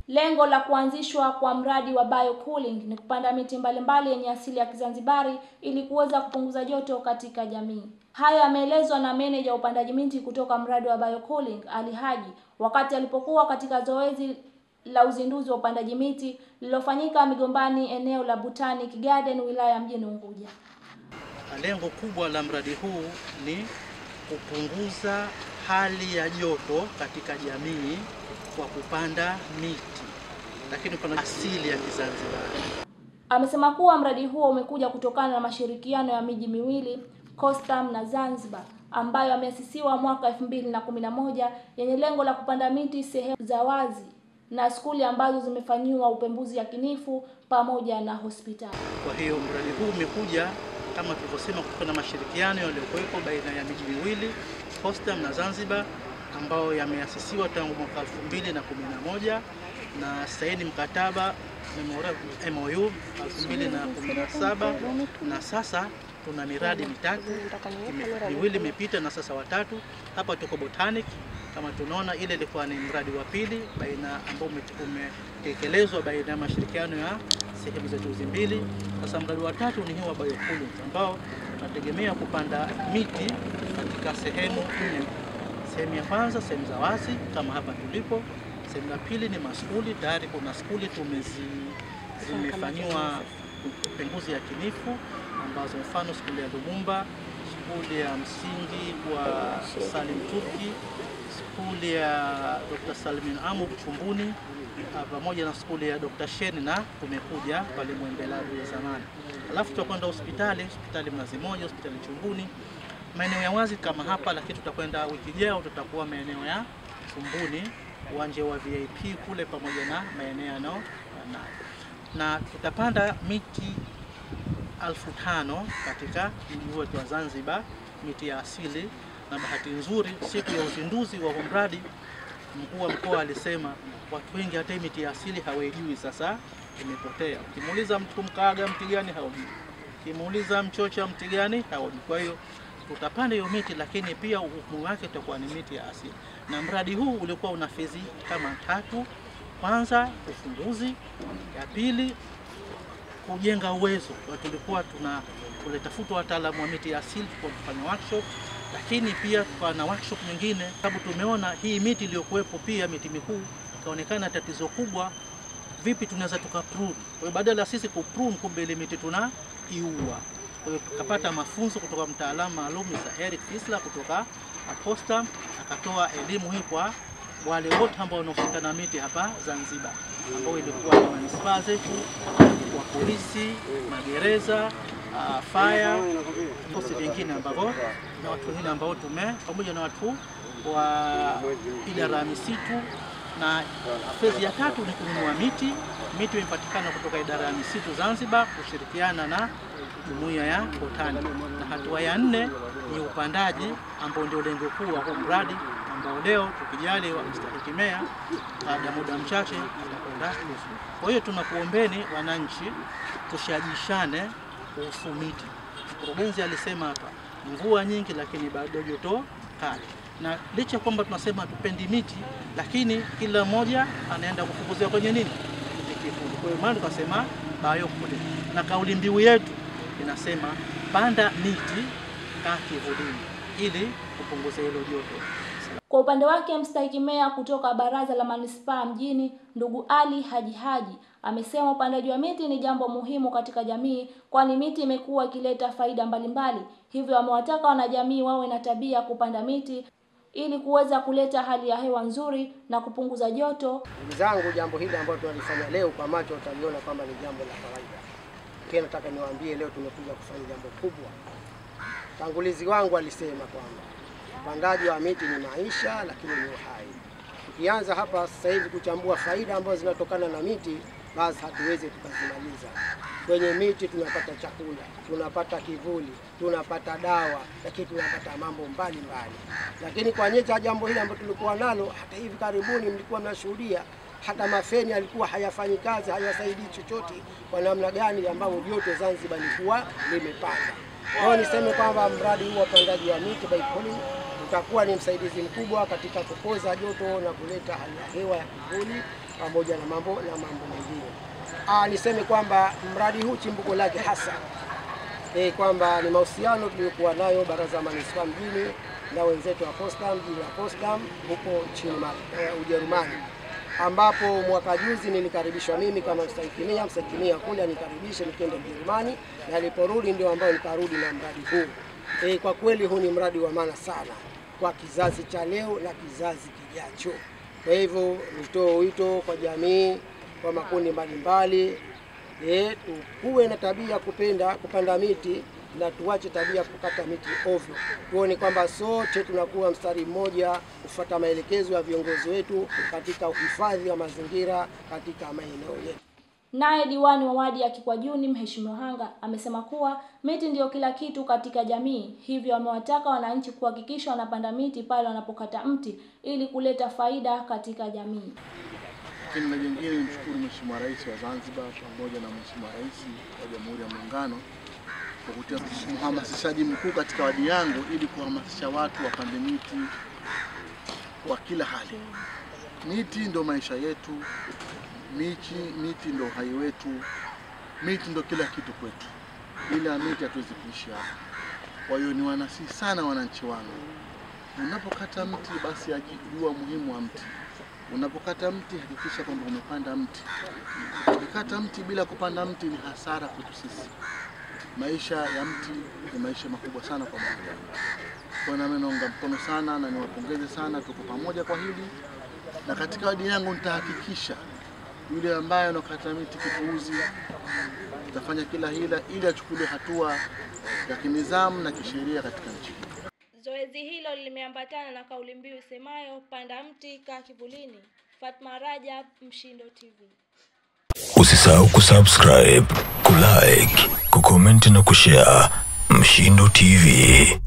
Lengo la kuanzishwa kwa mradi wa BioCooling ni kupanda miti mbalimbali yenye asili ya Kizanzibari ili kuweza kupunguza joto katika jamii. Haya yameelezwa na meneja wa upandaji miti kutoka mradi wa BioCooling, Ali Haji, wakati alipokuwa katika zoezi la uzinduzi wa upandaji miti lililofanyika Migombani, eneo la Botanic Garden, wilaya Mjini Unguja. Lengo kubwa la mradi huu ni kupunguza hali ya joto katika jamii kwa kupanda miti, lakini kuna asili ya Kizanzibari. Amesema kuwa mradi huo umekuja kutokana na mashirikiano ya miji miwili, Costam na Zanzibar, ambayo yameasisiwa mwaka 2011 yenye lengo la kupanda miti sehemu za wazi na skuli ambazo zimefanyiwa upembuzi yakinifu pamoja na hospitali. Kwa hiyo mradi huu umekuja kama tulivyosema kutokana na mashirikiano yaliyokuwepo baina ya miji miwili, Costam na Zanzibar, ambao yameasisiwa tangu mwaka 2011 na saini mkataba MOU 2017, na sasa tuna miradi mitatu, miwili imepita na sasa watatu. Hapa tuko Botanic, kama tunaona ile ilikuwa ni mradi wa pili baina ambao umetekelezwa baina ya mashirikiano ya sehemu zetu hizi mbili. Sasa mradi wa tatu ni wa BioCooling ambao tunategemea kupanda miti katika sehemu nne. Sehemu ya kwanza sehemu za wazi kama hapa tulipo. Sehemu ya pili ni maskuli, tayari kuna skuli zimefanywa upembuzi yakinifu ambazo mfano skuli ya Lumumba, skuli ya msingi wa Salim Turki, skuli ya Dr. Salmin Amu Chumbuni, pamoja na skuli ya Dr. Sheni, na tumekuja pale Mwembelabu ya zamani. Alafu tutakwenda hospitali Mnazi Mmoja, hospitali Chumbuni, maeneo ya wazi kama hapa, lakini tutakwenda wiki ijayo tutakuwa maeneo ya Chumbuni, uwanja wa VIP kule pamoja na maeneo yano, na tutapanda miti 5,000 katika mji wetu wa Zanzibar, miti ya asili. Na bahati nzuri siku ya uzinduzi wa mradi, mkuu wa mkoa alisema watu wengi hata miti ya asili hawajui, sasa imepotea. Ukimuuliza mtu Mkaga mti gani hawajui, ukimuuliza Mchocha mti gani hawajui. Kwa hiyo tutapanda hiyo miti, lakini pia umuhimu wake utakuwa ni miti ya asili. Na mradi huu ulikuwa una fezi kama 3. Kwanza ufunguzi, ya pili kujenga uwezo. Tulikuwa tulitafuta wataalamu wa miti ya asili kwa kufanya workshop, lakini pia kwa na workshop nyingine sababu tumeona hii miti iliyokuwepo pia miti mikuu ikaonekana tatizo kubwa, vipi tunaweza tukaprune. Kwa hiyo badala sisi kuprune, kumbe ile miti tunaiua. Kwa hiyo tukapata mafunzo kutoka mtaalamu maalum Mr. Eric Fisler kutoka Costam, akatoa elimu hii kwa wale wote ambao wanahusika na miti hapa Zanzibar, ambao ilikuwa ni manispaa zetu, kwa polisi, magereza, fire, kosi vingine ambao na watu wengine ambao pamoja na watu wa idara ya misitu. Na fezi ya tatu ni kununua miti. Miti imepatikana kutoka idara ya misitu Zanzibar kushirikiana na jumuiya ya Botanic. Na hatua ya 4 ni upandaji ambao ndio lengo kuu wa mradi, ambao leo tukijali wa mstahiki meya baada muda mchache atakwenda. Kwa hiyo tunakuombeni wananchi tushajishane kuhusu miti. Mkurugenzi alisema hapa mvua nyingi lakini bado joto kali. Na licha kwamba tunasema tupendi miti, lakini kila mmoja anaenda kufukuzia kwenye nini? Kivuli. Kwa hiyo maana tukasema BioCooling. Na kauli mbiu yetu inasema panda miti, kaa kivulini, ili kupunguza hilo joto. Kwa upande wake mstahiki meya kutoka Baraza la Manispaa Mjini, ndugu Ali Haji, amesema upandaji wa miti ni jambo muhimu katika jamii, kwani miti imekuwa ikileta faida mbalimbali. Hivyo amewataka wanajamii wawe na tabia kupanda miti ili kuweza kuleta hali ya hewa nzuri na kupunguza joto. Ndugu zangu, jambo hili ambalo tunalifanya leo kwa macho utaliona kwamba ni jambo la kawaida. Tena nataka niwaambie leo tumekuja kufanya jambo kubwa. Tangulizi wangu alisema kwamba upandaji wa miti ni maisha, lakini ni uhai. Tukianza hapa sasa hivi kuchambua faida ambazo zinatokana na miti, basi hatuwezi tukazimaliza. Kwenye miti tunapata chakula, tunapata kivuli, tunapata dawa, lakini tunapata mambo mbalimbali. Lakini kwa nyeta jambo hili ambalo tulikuwa nalo hata hivi karibuni mlikuwa mnashuhudia, hata mafeni alikuwa hayafanyi kazi, hayasaidii chochote, kwa namna gani ambao joto Zanzibar lilikuwa limepanda. Kwa niseme kwamba mradi huu wa upandaji wa miti BioCooling utakuwa ni msaidizi mkubwa katika kupoza joto na kuleta hali ya hewa ya kivuli pamoja na mambo mengine. Niseme kwamba mradi huu chimbuko lake hasa kwamba ni mahusiano tuliokuwa nayo Baraza la Manispaa mjini na wenzetu wa Potsdam, jiji la Potsdam huko nchini Ujerumani, ambapo mwaka juzi nilikaribishwa mimi kama mstakimia kule anikaribishe nikienda Ujerumani, na niliporudi ndio ambao nikarudi na mradi huu. Kwa kweli huu ni mradi wa maana sana kwa kizazi cha leo na kizazi kijacho. Kwa hivyo nitoe wito kwa jamii, kwa makundi mbalimbali, tuwe na tabia kupanda miti na tuache tabia kukata miti ovyo. Tuone kwamba sote tunakuwa mstari mmoja kufuata maelekezo ya viongozi wetu katika uhifadhi wa mazingira katika maeneo yetu. Naye diwani wa wadi ya Kikwajuni Mheshimiwa Hanga amesema kuwa miti ndio kila kitu katika jamii, hivyo amewataka wananchi kuhakikisha wanapanda miti pale wanapokata mti ili kuleta faida katika jamii. Lakini jingine nimshukuru Mheshimiwa Rais wa Zanzibar pamoja na Mheshimiwa Rais wa Jamhuri ya Muungano kwa kutia uhamasishaji mkuu katika wadi yangu ili kuhamasisha watu wapande miti kwa kila hali. Miti ndio maisha yetu, miti ndio uhai wetu, miti ndio kila kitu kwetu. Bila miti hatuwezi kuishi hapa. Kwa hiyo ni wanasihi sana wananchi wangu, unapokata mti basi ajua muhimu wa mti. Unapokata mti hakikisha kwamba umepanda mti. Ukikata mti bila kupanda mti ni hasara kwetu sisi. Maisha ya mti ni maisha makubwa sana kwa mwanadamu. Kwa hiyo mimi naunga mkono sana na niwapongeze sana, tuko pamoja kwa hili. Na katika wadi yangu nitahakikisha yule ambaye anakata miti kipuuzi nitafanya kila hila ili achukuliwe hatua ya kinizamu na kisheria katika nchi hii. Zoezi hilo limeambatana na kauli mbiu isemayo panda mti kaa kivulini. Fatma Rajab, Mshindo TV. Usisahau kusubscribe, kulike, kucomment na kushare. Mshindo TV.